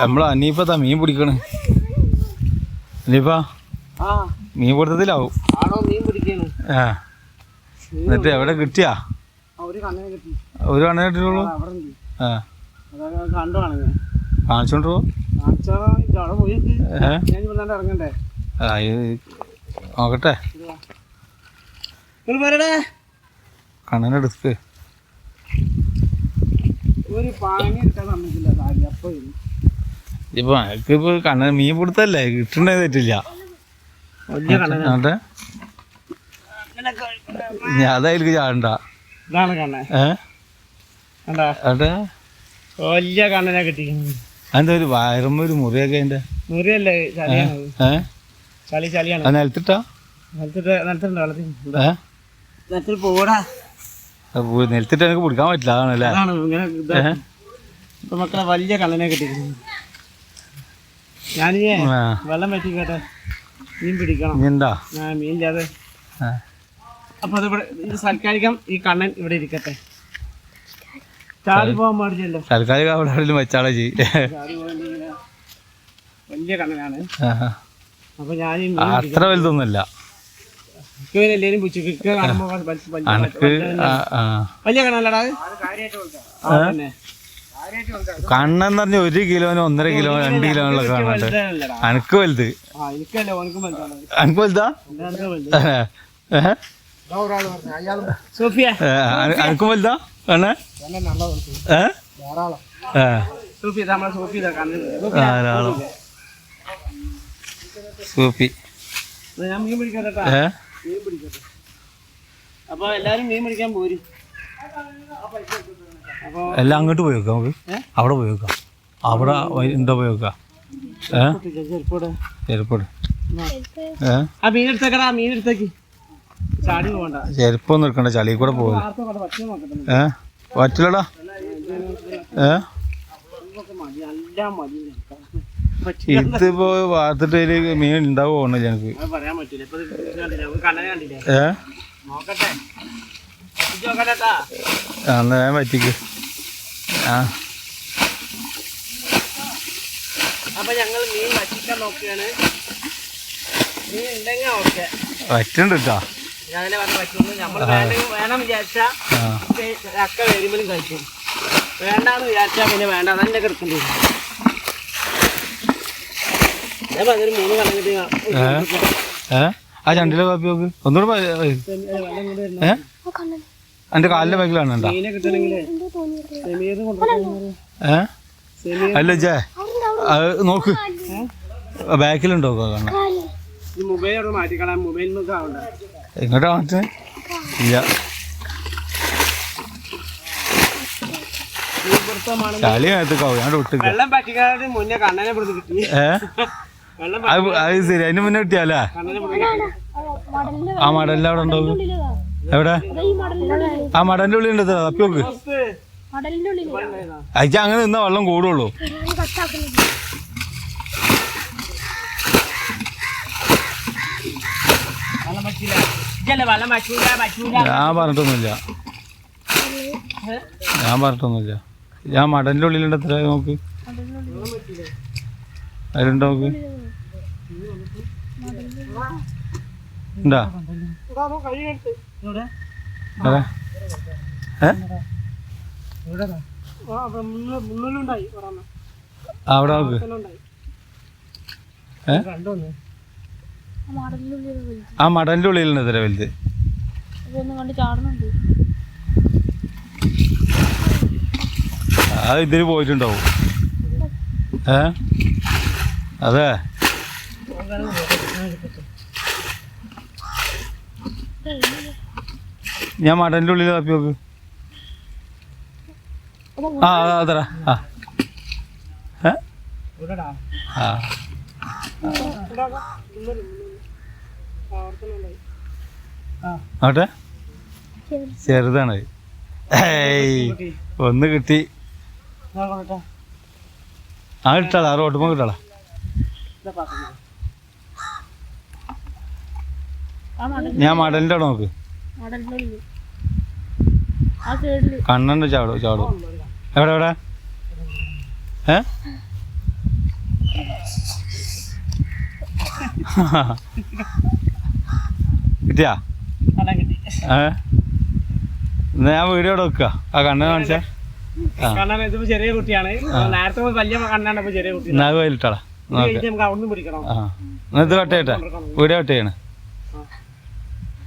നമ്മളെ അനീപ്പത്താ മീൻ പിടിക്കണ്. അനീപ്പ മീൻ പിടുത്തത്തിലാവും. ആ എന്നിട്ട് എവിടെ കിട്ടിയാ? ഒരു കണ്ണനെ കിട്ടിയുള്ളൂ. ആ കാണിച്ചോണ്ടോ? നോക്കട്ടെ കണ്ണനെടുത്ത് ഇപ്പൊ എനിക്കിപ്പോ കണ്ണൻ മീൻ പിടുത്തല്ലേ കിട്ടണ്ടേ തെറ്റില്ല. ഞാൻ അതായിരിക്കും ചാടണ്ട. വലിയ കണ്ണനെ കിട്ടി. അതെന്താ ഒരു വയറുമ്പോ ഒരു മുറിയൊക്കെ അതിന്റെ മുറിയല്ലേ? ചളി ചളിയാണ്. നിലത്തിട്ടാ നിലത്തിൽ പോടാ. നിലത്തിട്ട് എനിക്ക് പിടിക്കാൻ പറ്റില്ല. അതാണല്ലേ ഇപ്പൊ മക്കളെ വലിയ കണ്ണനെ കിട്ടിയിരിക്കുന്നു. ഞാനേ വെള്ളം പറ്റിക്കട്ടെ, മീൻ പിടിക്കണം. മീനില്ലാതെ. അപ്പൊ അത് ഇത് സൽക്കാരിക്കാം. ഈ കണ്ണൻ ഇവിടെ ഇരിക്കട്ടെ, ചാടി പോകാൻ പാടില്ലല്ലോ. സൽക്കാരിക അവിടെ വെച്ചാളെ വലിയ കണ്ണനാണ്. അപ്പൊ ഞാൻ അത്ര വലുതൊന്നുമല്ല. എല്ലാരും വലിയ കണ്ണല്ലടാ. കണ്ണെന്ന് പറഞ്ഞ 1 കിലോനോ 1.5 കിലോ 2 കിലോനൊക്കെ കാണുന്നുണ്ട്. അനക്ക് വലുത്. അനക്ക് വലുതാ? അനക്കും വലുതാ കണ്ണേ? സൂപ്പി. അപ്പൊ എല്ലാരും മീൻ പിടിക്കാൻ പോരും. എല്ലാം അങ്ങോട്ട് പോയി വെക്കാം. നമുക്ക് അവിടെ പോയി വെക്കാം. അവിടെ എന്താ പോയി വെക്കാം? ചെരുപ്പൊന്നും എടുക്കണ്ട, ചളി കൂടെ പോയി. പറ്റില്ലടാ. ഇതിപ്പോ വാർത്തിട്ട് മീൻ ഉണ്ടാവുമോ ഞങ്ങക്ക്? എന്നാ ഞാൻ പറ്റിക്ക്. അപ്പൊ ഞങ്ങൾ മീൻ വറ്റിക്കാൻ നോക്കുകയാണ്. മീൻ ഉണ്ടെങ്കിൽ ഓക്കെ, പറ്റുന്നുണ്ട് കേട്ടോ. ഞാനെ പറഞ്ഞ പറ്റുന്നു. നമ്മൾ വേണം വിചാരിച്ചാ അക്ക വരുമ്പോഴും കഴിക്കും. വേണ്ടാന്ന് വിചാരിച്ചാ പിന്നെ വേണ്ട, തന്നെ കിടക്കേണ്ടി വരും. ഞാൻ പറഞ്ഞൊരു 3 കണക്കിട്ട് ആ ചണ്ടിലെ കാപ്പി നോക്ക് ഒന്നുകൂടെ. എന്റെ കാലിന്റെ ബാക്കിലാണ്. അല്ല ജേ അത് നോക്ക്, ബാക്കിലുണ്ടോ? എങ്ങോട്ടാ മാറ്റേ? ഇല്ല, ചളി നേരത്തേക്കാവും. ഞാൻ വിട്ടു. അത് ശരി, അതിന് മുന്നേ കിട്ടിയാലേ? ആ മടലിൽ അവിടെ ഉണ്ടോ? എവിടെ? ആ മടലിന്റെ ഉള്ളിൽ ഉണ്ട്. തപ്പി നോക്ക്. അയച്ചാ അങ്ങനെ നിന്നാ വെള്ളം കൂടുള്ളൂ. ഞാൻ പറഞ്ഞിട്ടൊന്നുമില്ല. ഞാൻ മടലിന്റെ ഉള്ളിലുണ്ട്. എത്ര നോക്ക്, അതിലുണ്ടോ നോക്ക്. ഉണ്ടാ അവിടെ നോക്ക്. ആ മടലിന്റെ ഉള്ളിലുണ്ട്. എത്ര വലുത്? അത് ഇതിന് പോയിട്ടുണ്ടാവും. അതെ, ഞാൻ മടലിന്റെ ഉള്ളിൽ തപ്പി നോക്ക്. ആ അതറ ആട്ടെ, ചെറുതാണ്. ഒന്ന് കിട്ടി. ആ കിട്ടാളാ, റോട്ടുമ്പോ കിട്ടാളാ. ഞാൻ മടലിന്റെ അവിടെ നോക്ക്. കണ്ണുണ്ട്. ചാടും. എവിടെ? കിട്ടിയാ കണ്ണൻ കിട്ടി. എന്നാ ഞാൻ വീഡിയോ വെക്കുക ആ കണ്ണനെ കാണിച്ചാ. കണ്ണൻ ഇതിപ്പോ ചെറിയ കുട്ടിയാണ്. നേരത്തെ വലിയ കണ്ണാണ്, ഇപ്പൊ ചെറിയ കുട്ടി. എന്നാ പോയിട്ടാ നമുക്ക് അവിടുന്ന് പിടിക്കണം. ഇത് കട്ട് ചെയ്യട്ടെ, വീഡിയോ കട്ട് ചെയ്യണേ.